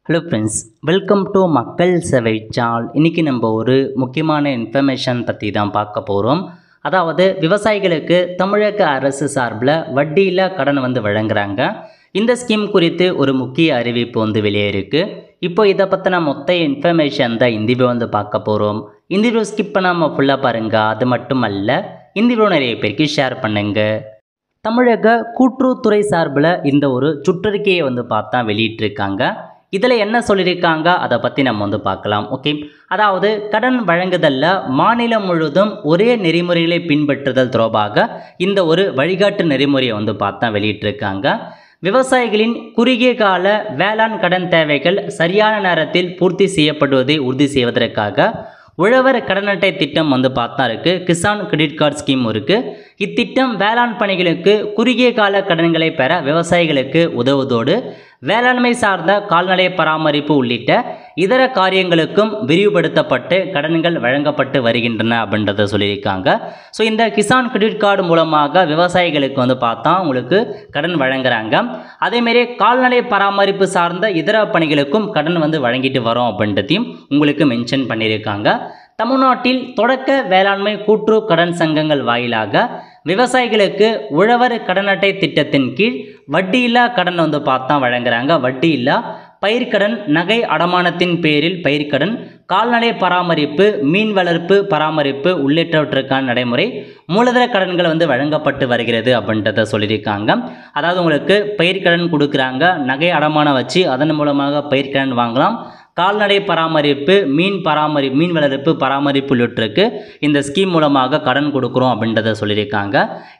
Hello friends, welcome to மக்கள் சேவை channel. இன்றைக்கி நம்ம ஒரு முக்கியமான இன்ஃபர்மேஷன் பற்றி தான் பார்க்க போகிறோம். அதாவது விவசாயிகளுக்கு தமிழக அரசு சார்பில் வட்டியில் கடன் வழங்குறாங்க. இந்த ஸ்கீம் குறித்து ஒரு முக்கிய அறிவிப்பு வெளியே இருக்குது. இப்போ இதை பற்றின மொத்த இன்ஃபர்மேஷன் தான் இந்த வீடியோ பார்க்க போகிறோம். இந்த வீடியோ ஸ்கிப் பண்ணாமல் ஃபுல்லாக பாருங்கள். அது மட்டும் அல்ல, இந்த வீடியோ நிறைய பேருக்கு ஷேர் பண்ணுங்கள். தமிழக கூட்டுறவுத்துறை சார்பில் இந்த ஒரு சுற்றறிக்கையை பார்த்தா வெளியிட்டிருக்காங்க. இதில் என்ன சொல்லியிருக்காங்க அதை பற்றி நம்ம பார்க்கலாம். ஓகே, அதாவது கடன் வழங்குதலில் மாநிலம் முழுவதும் ஒரே நெறிமுறைகளை பின்பற்றுதல் தொடர்பாக இந்த ஒரு வழிகாட்டு நெறிமுறையை பார்த்தா வெளியிட்டிருக்காங்க. விவசாயிகளின் குறுகிய கால வேளாண் கடன் தேவைகள் சரியான நேரத்தில் பூர்த்தி செய்யப்படுவதை உறுதி செய்வதற்காக உழவர் கடன் அட்டை திட்டம் பார்த்தா இருக்குது. கிசான் கிரெடிட் கார்டு ஸ்கீம் இருக்குது. இத்திட்டம் வேளாண் பணிகளுக்கு குறுகிய கால கடன்களை பெற விவசாயிகளுக்கு உதவுவதோடு வேளாண்மை சார்ந்த கால்நடை பராமரிப்பு உள்ளிட்ட இதர காரியங்களுக்கும் விரிவுபடுத்தப்பட்டு கடன்கள் வழங்கப்பட்டு வருகின்றன அப்படின்றத சொல்லியிருக்காங்க. ஸோ இந்த கிசான் கிரெடிட் கார்டு மூலமாக விவசாயிகளுக்கு பார்த்தா உங்களுக்கு கடன் வழங்குறாங்க. அதேமாரி கால்நடை பராமரிப்பு சார்ந்த இதர பணிகளுக்கும் கடன் வழங்கிட்டு வரோம் அப்படின்றதையும் உங்களுக்கு மென்ஷன் பண்ணியிருக்காங்க. தமிழ்நாட்டில் தொடக்க வேளாண்மை கூட்டுறவு கடன் சங்கங்கள் வாயிலாக விவசாயிகளுக்கு உழவர் கடன் அட்டை திட்டத்தின் கீழ் வட்டியில்லா கடன் பார்த்தா வழங்குறாங்க. வட்டியில்லா பயிர்க்கடன், நகை அடமானத்தின் பேரில் பயிர்க்கடன், கால்நடை பராமரிப்பு, மீன் வளர்ப்பு பராமரிப்பு உள்ளிட்டவற்றுக்கான நடைமுறை மூலதன கடன்கள் வழங்கப்பட்டு வருகிறது அப்படின்றத சொல்லியிருக்காங்க. அதாவது உங்களுக்கு பயிர்க்கடன் கொடுக்குறாங்க, நகை அடமானம் வச்சு அதன் மூலமாக பயிர்க்கடன் வாங்கலாம். கால்நடை பராமரிப்பு, மீன் வளர்ப்பு பராமரிப்பு உள்ளிட்டிருக்கு இந்த ஸ்கீம் மூலமாக கடன் கொடுக்குறோம் அப்படின்றத சொல்லியிருக்காங்க.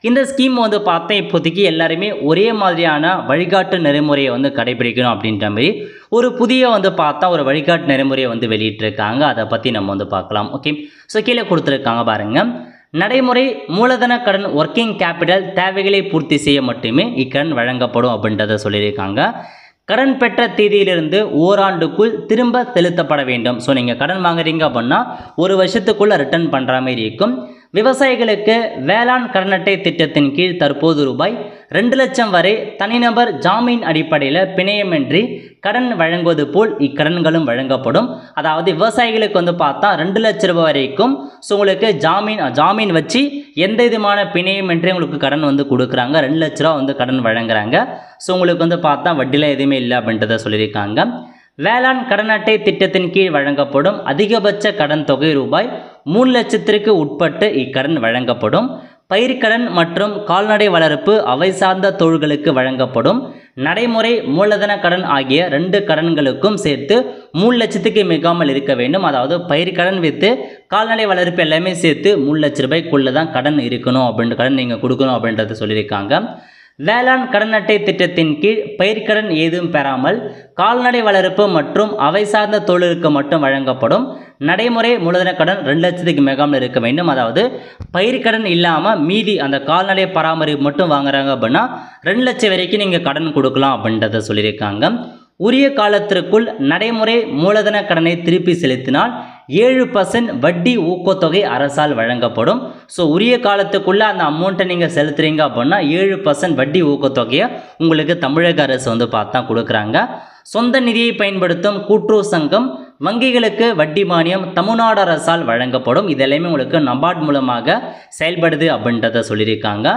இந்த ஸ்கீம் பார்த்தா இப்போதைக்கு எல்லாருமே ஒரே மாதிரியான வழிகாட்டு நெறிமுறையை கடைபிடிக்கணும் அப்படின்ற மாதிரி ஒரு புதிய பார்த்தா ஒரு வழிகாட்டு நெறிமுறையை வெளியிட்டிருக்காங்க. அதை பற்றி நம்ம பார்க்கலாம். ஓகே, ஸோ கீழே கொடுத்துருக்காங்க பாருங்கள். நடைமுறை மூலதன கடன் ஒர்க்கிங் கேபிட்டல் தேவைகளை பூர்த்தி செய்ய மட்டுமே இக்கடன் வழங்கப்படும் அப்படின்றத சொல்லியிருக்காங்க. கடன் பெற்ற தேதியிலிருந்து ஓராண்டுக்குள் திரும்ப செலுத்தப்பட வேண்டும். ஸோ நீங்கள் கடன் வாங்குறீங்க அப்படின்னா ஒரு வருஷத்துக்குள்ளே ரிட்டர்ன் பண்ணுற மாதிரி இருக்கும். விவசாயிகளுக்கு வேளாண் கடன் அட்டை திட்டத்தின் கீழ் தற்போது ரூபாய் 2 லட்சம் வரை தனிநபர் ஜாமீன் அடிப்படையில் பிணையமின்றி கடன் வழங்குவது போல் இக்கடன்களும் வழங்கப்படும். அதாவது விவசாயிகளுக்கு பார்த்தா 2 லட்ச ரூபாய் வரைக்கும் ஸோ உங்களுக்கு ஜாமீன் வச்சு எந்த விதமான பிணையமின்றி உங்களுக்கு கடன் கொடுக்குறாங்க. 2 லட்ச ரூபா கடன் வழங்குறாங்க. ஸோ உங்களுக்கு பார்த்தா வட்டியில் எதுவுமே இல்லை அப்படின்றத சொல்லியிருக்காங்க. வேளாண் கடன் அட்டை திட்டத்தின் கீழ் வழங்கப்படும் அதிகபட்ச கடன் தொகை ரூபாய் 3 லட்சத்திற்கு உட்பட்டு இக்கடன் வழங்கப்படும். பயிர்க்கடன் மற்றும் கால்நடை வளர்ப்பு அவை சார்ந்த தொழில்களுக்கு வழங்கப்படும் நடைமுறை மூலதன கடன் ஆகிய 2 கடன்களுக்கும் சேர்த்து 3 லட்சத்துக்கு மிகாமல் இருக்க வேண்டும். அதாவது பயிர்க்கடன் வித்து கால்நடை வளர்ப்பு எல்லாமே சேர்த்து 3 லட்ச ரூபாய்க்குள்ளே தான் கடன் இருக்கணும் அப்படின்ற கடன் நீங்கள் கொடுக்கணும் அப்படின்றத சொல்லியிருக்காங்க. வேளாண் கடன் அட்டை திட்டத்தின் கீழ் பயிர்க்கடன் ஏதும் பெறாமல் கால்நடை வளர்ப்பு மற்றும் அவை சார்ந்த தொழிலுக்கு மட்டும் வழங்கப்படும் நடைமுறை மூலதன கடன் 2 லட்சத்துக்கு மிகாமல் இருக்க வேண்டும். அதாவது பயிர்க்கடன் இல்லாமல் மீதி அந்த கால்நடை பராமரிப்பு மட்டும் வாங்குறாங்க அப்படின்னா 2 லட்சம் வரைக்கும் நீங்கள் கடன் கொடுக்கலாம் அப்படின்றத சொல்லியிருக்காங்க. உரிய காலத்திற்குள் நடைமுறை மூலதன கடனை திருப்பி செலுத்தினால் 7% வட்டி ஊக்கத்தொகை அரசால் வழங்கப்படும். ஸோ உரிய காலத்துக்குள்ளே அந்த அமௌண்ட்டை நீங்கள் செலுத்துறீங்க அப்படின்னா 7% வட்டி ஊக்கத்தொகையை உங்களுக்கு தமிழக அரசு பார்த்தா கொடுக்குறாங்க. சொந்த நிதியை பயன்படுத்தும் கூட்டுறவு சங்கம் வங்கிகளுக்கு வட்டி மானியம் தமிழ்நாடு அரசால் வழங்கப்படும். இதெல்லாமே உங்களுக்கு நபார்ட் மூலமாக செயல்படுது அப்படின்றத சொல்லியிருக்காங்க.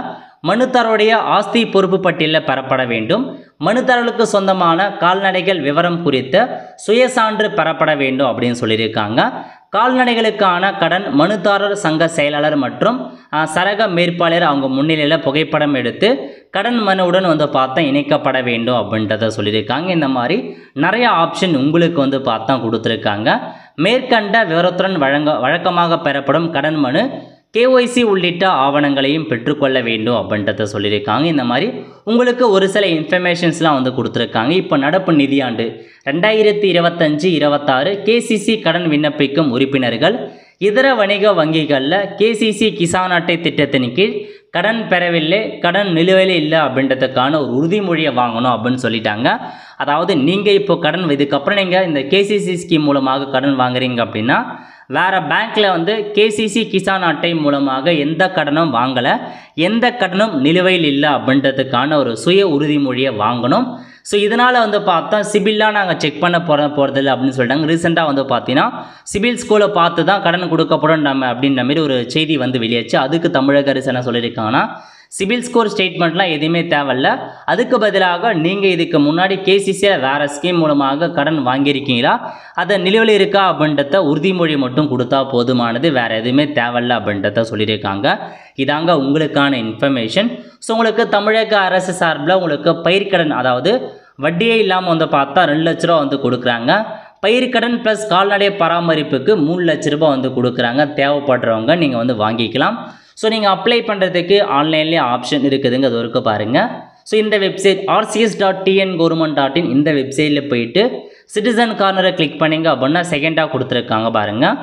மனுதாரருடைய ஆஸ்தி பொறுப்பு பட்டியலில் பெறப்பட வேண்டும். மனுதாரர்களுக்கு சொந்தமான கால்நடைகள் விவரம் குறித்த சுயசான்று பெறப்பட வேண்டும் அப்படின்னு சொல்லியிருக்காங்க. கால்நடைகளுக்கான கடன் மனுதாரர் சங்க செயலாளர் மற்றும் சரக மேற்பாளர் அவங்க முன்னிலையில் புகைப்படம் எடுத்து கடன் மனுவுடன் பார்த்தா இணைக்கப்பட வேண்டும் அப்படின்றத சொல்லியிருக்காங்க. இந்த மாதிரி நிறைய ஆப்ஷன் உங்களுக்கு பார்த்தா கொடுத்துருக்காங்க. மேற்கண்ட விவரத்துடன் வழக்கமாக பெறப்படும் கடன் மனு KYC உள்ளிட்ட ஆவணங்களையும் பெற்றுக்கொள்ள வேண்டும் அப்படின்றத சொல்லியிருக்காங்க. இந்த மாதிரி உங்களுக்கு ஒரு சில இன்ஃபர்மேஷன்ஸ்லாம் கொடுத்துருக்காங்க. இப்போ நடப்பு நிதியாண்டு 2025-26 KCC கடன் விண்ணப்பிக்கும் உறுப்பினர்கள் இதர வணிக வங்கிகளில் KCC கிசான் அட்டை திட்டத்தின் கீழ் கடன் பெறவில்லை, கடன் நிலுவையில் இல்லை அப்படின்றதுக்கான ஒரு உறுதிமொழியை வாங்கணும் அப்படின்னு சொல்லிட்டாங்க. அதாவது நீங்கள் இப்போ கடன் இதுக்கப்புறம் நீங்கள் இந்த KCC ஸ்கீம் மூலமாக கடன் வாங்குறீங்க அப்படின்னா வேறு பேங்க்கில் KCC கிசான் அட்டை மூலமாக எந்த கடனும் வாங்கலை, எந்த கடனும் நிலுவையில் இல்லை அப்படின்றதுக்கான ஒரு சுய உறுதிமொழியை வாங்கணும். ஸோ இதனால் வந்து பார்த்தா சிபில்லாம் நாங்கள் செக் பண்ண போகிறதில்ல அப்படின்னு சொல்லிட்டாங்க. ரீசெண்டாக வந்து பார்த்தீங்கன்னா சிபில் ஸ்கோரை பார்த்து தான் கடன் கொடுக்கப்படும் நம்ம அப்படின்ற மாதிரி ஒரு செய்தி வந்து வெளியாச்சு. அதுக்கு தமிழக அரசு என்ன சொல்லியிருக்காங்கன்னா, சிபில் ஸ்கோர் ஸ்டேட்மெண்ட்லாம் எதுவுமே தேவையில்ல, அதுக்கு பதிலாக நீங்கள் இதுக்கு முன்னாடி கேசிசியில் வேறு ஸ்கீம் மூலமாக கடன் வாங்கியிருக்கீங்களா, அதை நிலுவையில் இருக்கா அப்படின்றத உறுதிமொழி மட்டும் கொடுத்தா போதுமானது, வேறு எதுவுமே தேவையில்ல அப்படின்றத சொல்லியிருக்காங்க. இதாங்க உங்களுக்கான இன்ஃபர்மேஷன். ஸோ உங்களுக்கு தமிழக அரசு சார்பில் உங்களுக்கு பயிர்க்கடன், அதாவது வட்டியே இல்லாமல் வந்து பார்த்தா 2 லட்ச ரூபா வந்து கொடுக்குறாங்க. பயிர்க்கடன் ப்ளஸ் கால்நடை பராமரிப்புக்கு 3 லட்ச ரூபா வந்து கொடுக்குறாங்க. தேவைப்படுறவங்க நீங்கள் வந்து வாங்கிக்கலாம். ஸோ நீங்கள் அப்ளை பண்ணுறதுக்கு ஆன்லைன்லேயே ஆப்ஷன் இருக்குதுங்க, அது வரைக்கும் பாருங்கள். ஸோ இந்த வெப்சைட் rcs.tngovernment.in இந்த வெப்சைட்டில் போயிட்டு சிட்டிசன் கார்னரை கிளிக் பண்ணிங்க அப்படின்னா செகண்டாக கொடுத்துருக்காங்க பாருங்கள்,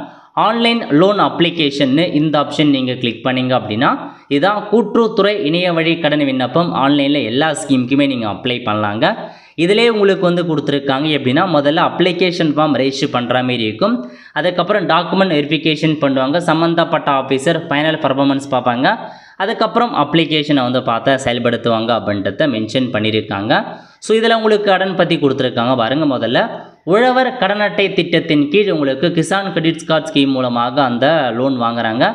ஆன்லைன் லோன் அப்ளிகேஷன்னு இந்த ஆப்ஷன் நீங்கள் கிளிக் பண்ணிங்க அப்படின்னா இதான் கூட்டுறவுத்துறை இணைய வழி கடன் விண்ணப்பம். ஆன்லைனில் எல்லா ஸ்கீமுக்குமே நீங்கள் அப்ளை பண்ணலாங்க. இதிலே உங்களுக்கு வந்து கொடுத்துருக்காங்க எப்படின்னா, முதல்ல அப்ளிகேஷன் ஃபார்ம் ரெஜிஸ்டர் பண்ணுற மாதிரி இருக்கும். அதுக்கப்புறம் டாக்குமெண்ட் வெரிஃபிகேஷன் பண்ணுவாங்க, சம்மந்தப்பட்ட ஆஃபீஸர் ஃபைனல் பர்ஃபார்மன்ஸ் பார்ப்பாங்க. அதுக்கப்புறம் அப்ளிகேஷனை வந்து பார்த்தா செயல்படுத்துவாங்க அப்படின்றத மென்ஷன் பண்ணியிருக்காங்க. ஸோ இதில் உங்களுக்கு கடன் பற்றி கொடுத்துருக்காங்க பாருங்கள். முதல்ல உழவர் கடன் அட்டை திட்டத்தின் கீழ் உங்களுக்கு கிசான் கிரெடிட் கார்டு ஸ்கீம் மூலமாக அந்த லோன் வாங்குறாங்க.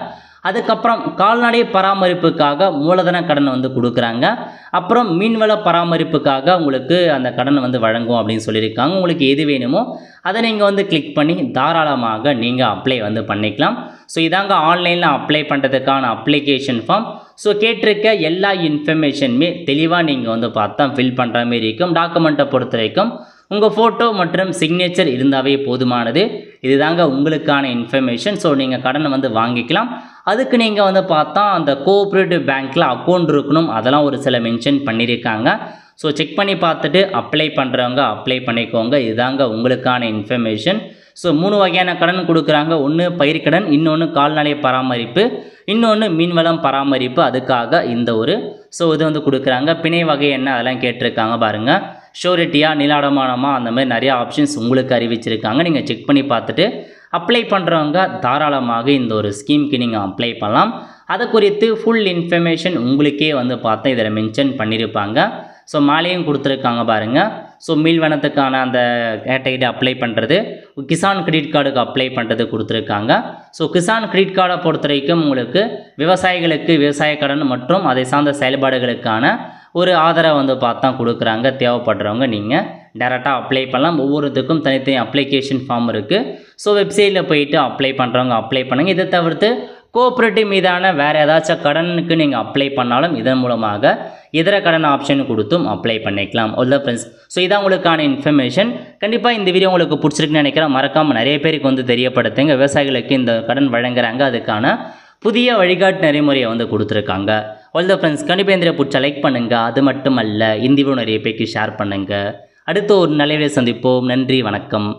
அதுக்கப்புறம் கால்நடை பராமரிப்புக்காக மூலதன கடன் வந்து கொடுக்குறாங்க. அப்புறம் மீன்வள பராமரிப்புக்காக உங்களுக்கு அந்த கடன் வந்து வழங்கும் அப்படின்னு சொல்லியிருக்காங்க. உங்களுக்கு எது வேணுமோ அதை நீங்கள் வந்து கிளிக் பண்ணி தாராளமாக நீங்கள் அப்ளை வந்து பண்ணிக்கலாம். ஸோ இதாங்க ஆன்லைனில் அப்ளை பண்ணுறதுக்கான அப்ளிகேஷன் ஃபார்ம். ஸோ கேட்டிருக்க எல்லா இன்ஃபர்மேஷனுமே தெளிவாக நீங்கள் வந்து பார்த்தா ஃபில் பண்ணுற மாதிரி இருக்கும். டாக்குமெண்ட்டை பொறுத்த வரைக்கும் உங்கள் ஃபோட்டோ மற்றும் சிக்னேச்சர் இருந்தாவே போதுமானது. இதுதாங்க உங்களுக்கான இன்ஃபர்மேஷன். ஸோ நீங்கள் கடனை வந்து வாங்கிக்கலாம். அதுக்கு நீங்கள் வந்து பார்த்தா அந்த கோஆப்ரேட்டிவ் பேங்க்கில் அக்கௌண்ட் இருக்கணும், அதெல்லாம் ஒரு சில மென்ஷன் பண்ணியிருக்காங்க. ஸோ செக் பண்ணி பார்த்துட்டு அப்ளை பண்ணுறவங்க அப்ளை பண்ணிக்கோங்க. இதுதாங்க உங்களுக்கான இன்ஃபர்மேஷன். ஸோ 3 வகையான கடன் கொடுக்குறாங்க. ஒன்று பயிர்க்கடன், இன்னொன்று கால்நடை பராமரிப்பு, இன்னொன்று மீன்வளம் பராமரிப்பு. அதுக்காக இந்த ஒரு இது வந்து கொடுக்குறாங்க. பிணை வகை என்ன அதெல்லாம் கேட்டிருக்காங்க பாருங்கள். ஷூரிட்டியா, நிலாடமானமா, அந்த மாதிரி நிறைய ஆப்ஷன்ஸ் உங்களுக்கு அறிவிச்சிருக்காங்க. நீங்கள் செக் பண்ணி பார்த்துட்டு அப்ளை பண்ணுறவங்க தாராளமாக இந்த ஒரு ஸ்கீமுக்கு நீங்கள் அப்ளை பண்ணலாம். அதை குறித்து ஃபுல் இன்ஃபர்மேஷன் உங்களுக்கே வந்து பார்த்தா இதில் மென்ஷன் பண்ணியிருப்பாங்க. ஸோ மேலேயும் கொடுத்துருக்காங்க பாருங்கள். ஸோ மீள்வனத்துக்கான அந்த கேட்டகரி அப்ளை பண்ணுறது, கிசான் கிரெடிட் கார்டுக்கு அப்ளை பண்ணுறது கொடுத்துருக்காங்க. ஸோ கிசான் கிரெடிட் கார்டை பொறுத்த வரைக்கும் உங்களுக்கு விவசாயிகளுக்கு விவசாய கடன் மற்றும் அதை சார்ந்த செயல்பாடுகளுக்கான ஒரு ஆதரவை வந்து பார்த்தா கொடுக்குறாங்க. தேவைப்படுறவங்க நீங்கள் டேரெக்டாக அப்ளை பண்ணலாம். ஒவ்வொருத்துக்கும் தனித்தனி அப்ளிகேஷன் ஃபார்ம் இருக்குது. ஸோ வெப்சைட்டில் போயிட்டு அப்ளை பண்ணுறவங்க அப்ளை பண்ணுங்கள். இதை தவிர்த்து கோஆப்ரேட்டிவ் மீதான வேறு ஏதாச்சும் கடனுக்கு நீங்கள் அப்ளை பண்ணாலும் இதன் மூலமாக இதர கடன் ஆப்ஷன் கொடுத்தும் அப்ளை பண்ணிக்கலாம். அவ்வளோ ஃப்ரெண்ட்ஸ். ஸோ இதான் உங்களுக்கான இன்ஃபர்மேஷன். கண்டிப்பாக இந்த வீடியோ உங்களுக்கு பிடிச்சிருக்குன்னு நினைக்கிறேன். மறக்காமல் நிறைய பேருக்கு வந்து தெரியப்படுத்துங்க. விவசாயிகளுக்கு இந்த கடன் வழங்குறாங்க, அதுக்கான புதிய வழிகாட்டு நெறிமுறையை வந்து கொடுத்துருக்காங்க. அவ்வளோ ஃப்ரெண்ட்ஸ். கண்டிப்பாக இந்த பிடிச்சா லைக் பண்ணுங்கள். அது மட்டும் அல்ல, இந்த வீடியோ நிறைய பேருக்கு ஷேர் பண்ணுங்கள். அடுத்து ஒரு நல்ல வீடியோ சந்திப்போம். நன்றி, வணக்கம்.